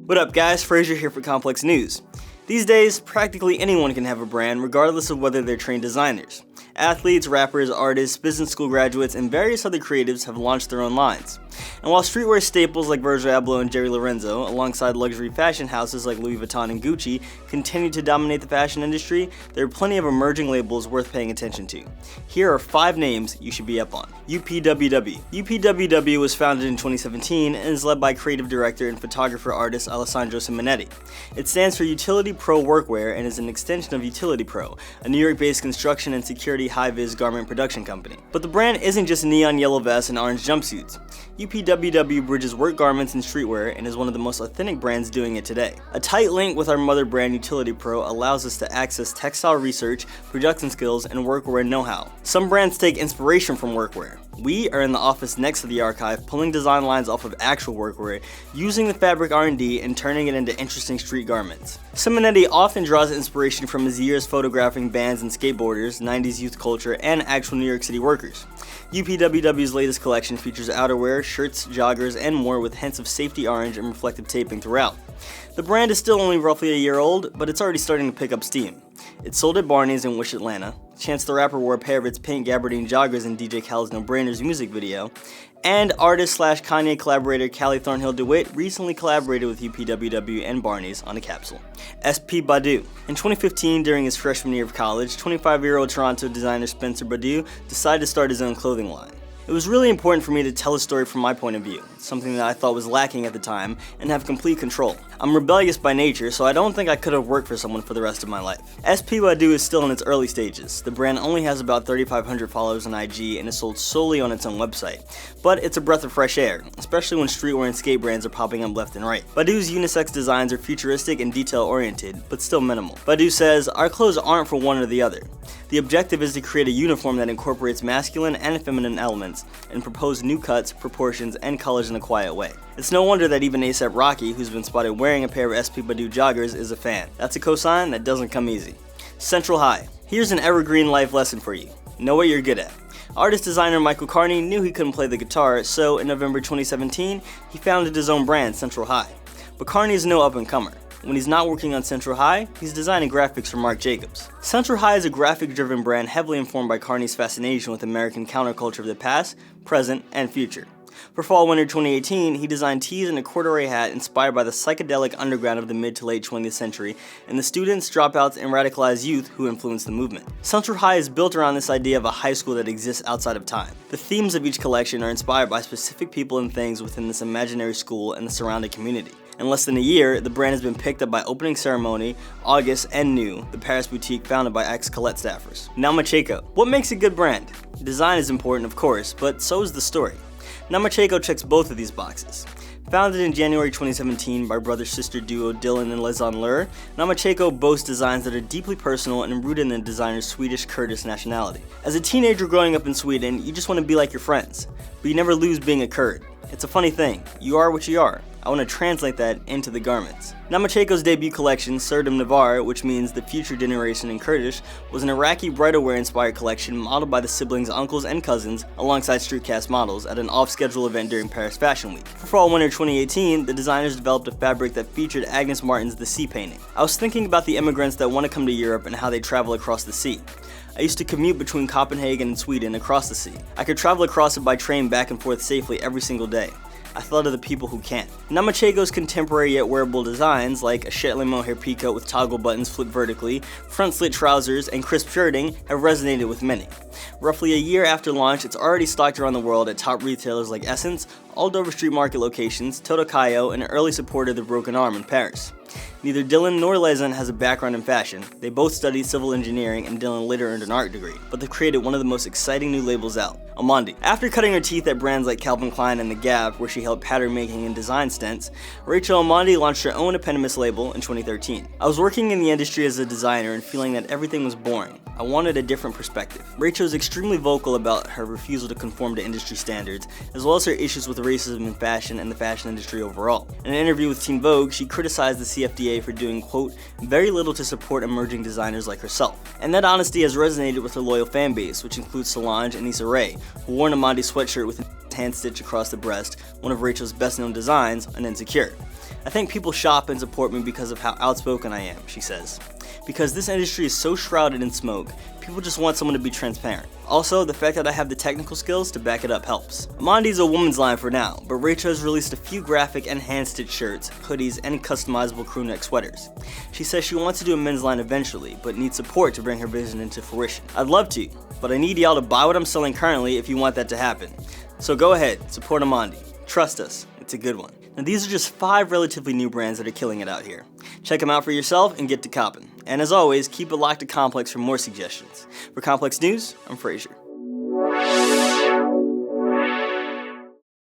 What up guys, Frazier here for Complex News. These days, practically anyone can have a brand regardless of whether they're trained designers. Athletes, rappers, artists, business school graduates, and various other creatives have launched their own lines. And while streetwear staples like Virgil Abloh and Jerry Lorenzo, alongside luxury fashion houses like Louis Vuitton and Gucci, continue to dominate the fashion industry, there are plenty of emerging labels worth paying attention to. Here are 5 names you should be up on. U.P.W.W. U.P.W.W was founded in 2017 and is led by creative director and photographer artist Alessandro Simonetti. It stands for Utility Pro Workwear and is an extension of Utility Pro, a New York-based construction and security high-vis garment production company. But the brand isn't just neon yellow vests and orange jumpsuits. U.P.W.W bridges work garments and streetwear and is one of the most authentic brands doing it today. A tight link with our mother brand Utility Pro allows us to access textile research, production skills, and workwear know-how. Some brands take inspiration from workwear. We are in the office next to the archive, pulling design lines off of actual workwear, using the fabric R&D and turning it into interesting street garments. Simonetti often draws inspiration from his years photographing bands and skateboarders, 90s youth culture, and actual New York City workers. U.P.W.W's latest collection features outerwear, shirts, joggers, and more with hints of safety orange and reflective taping throughout. The brand is still only roughly a year old, but it's already starting to pick up steam. It's sold at Barney's in Wish, Atlanta. Chance the Rapper wore a pair of its pink gabardine joggers in DJ Khaled's No Brainers music video, and artist/Kanye collaborator Callie Thornhill DeWitt recently collaborated with U.P.W.W and Barney's on a capsule. S.P. Badu. In 2015, during his freshman year of college, 25-year-old Toronto designer Spencer Badu decided to start his own clothing line. It was really important for me to tell a story from my point of view, something that I thought was lacking at the time, and have complete control. I'm rebellious by nature, so I don't think I could have worked for someone for the rest of my life. S.P. Badu is still in its early stages. The brand only has about 3,500 followers on IG and is sold solely on its own website. But it's a breath of fresh air, especially when streetwear and skate brands are popping up left and right. Badu's unisex designs are futuristic and detail-oriented, but still minimal. Badu says, "Our clothes aren't for one or the other. The objective is to create a uniform that incorporates masculine and feminine elements and propose new cuts, proportions, and colors in a quiet way." It's no wonder that even A$AP Rocky, who's been spotted wearing a pair of S.P. Badu joggers, is a fan. That's a cosign that doesn't come easy. Central High. Here's an evergreen life lesson for you. Know what you're good at. Artist-designer Michael Carney knew he couldn't play the guitar, so in November 2017, he founded his own brand, Central High. But Carney is no up-and-comer. When he's not working on Central High, he's designing graphics for Marc Jacobs. Central High is a graphic-driven brand heavily informed by Carney's fascination with American counterculture of the past, present, and future. For Fall/Winter 2018, he designed tees and a corduroy hat inspired by the psychedelic underground of the mid to late 20th century and the students, dropouts, and radicalized youth who influenced the movement. Central High is built around this idea of a high school that exists outside of time. The themes of each collection are inspired by specific people and things within this imaginary school and the surrounding community. In less than a year, the brand has been picked up by Opening Ceremony, August, and New, the Paris boutique founded by ex-Colette staffers. Namacheko. What makes a good brand? Design is important, of course, but so is the story. Namacheko checks both of these boxes. Founded in January 2017 by brother-sister duo Dylan and Lezon Lur, Namacheko boasts designs that are deeply personal and rooted in the designer's Swedish Kurdish nationality. As a teenager growing up in Sweden, you just want to be like your friends, but you never lose being a Kurd. It's a funny thing. You are what you are. I want to translate that into the garments. Namacheko's debut collection, Serdum Navar, which means the future generation in Kurdish, was an Iraqi bridal-wear-inspired collection modeled by the siblings' uncles and cousins alongside street-cast models at an off-schedule event during Paris Fashion Week. For Fall/Winter 2018, the designers developed a fabric that featured Agnes Martin's The Sea painting. I was thinking about the immigrants that want to come to Europe and how they travel across the sea. I used to commute between Copenhagen and Sweden across the sea. I could travel across it by train back and forth safely every single day. I thought of the people who can't. Namacheko's contemporary yet wearable designs, like a Shetland mohair peacoat with toggle buttons flipped vertically, front slit trousers, and crisp shirting, have resonated with many. Roughly a year after launch, it's already stocked around the world at top retailers like Essence, all Dover Street Market locations, Totokayo, and an early supporter of the Broken Arm in Paris. Neither Dylan nor Lezon has a background in fashion. They both studied civil engineering and Dylan later earned an art degree, but they've created one of the most exciting new labels out, Amandi. After cutting her teeth at brands like Calvin Klein and The Gap, where she held pattern making and design stints, Rachel Amandi launched her own eponymous label in 2013. I was working in the industry as a designer and feeling that everything was boring. I wanted a different perspective. Rachel is extremely vocal about her refusal to conform to industry standards, as well as her issues with racism in fashion and the fashion industry overall. In an interview with Teen Vogue, she criticized the CFDA for doing, quote, very little to support emerging designers like herself. And that honesty has resonated with her loyal fan base, which includes Solange and Issa Rae, who wore an Amandi sweatshirt with hand stitch across the breast, one of Rachel's best known designs, on Insecure. I think people shop and support me because of how outspoken I am, she says. Because this industry is so shrouded in smoke, people just want someone to be transparent. Also, the fact that I have the technical skills to back it up helps. Amandi's a woman's line for now, but Rachel has released a few graphic and hand-stitched shirts, hoodies, and customizable crew neck sweaters. She says she wants to do a men's line eventually, but needs support to bring her vision into fruition. I'd love to, but I need y'all to buy what I'm selling currently if you want that to happen. So go ahead, support Amandi. Trust us, it's a good one. Now these are just 5 relatively new brands that are killing it out here. Check them out for yourself and get to copping. And as always, keep it locked to Complex for more suggestions. For Complex News, I'm Frazier.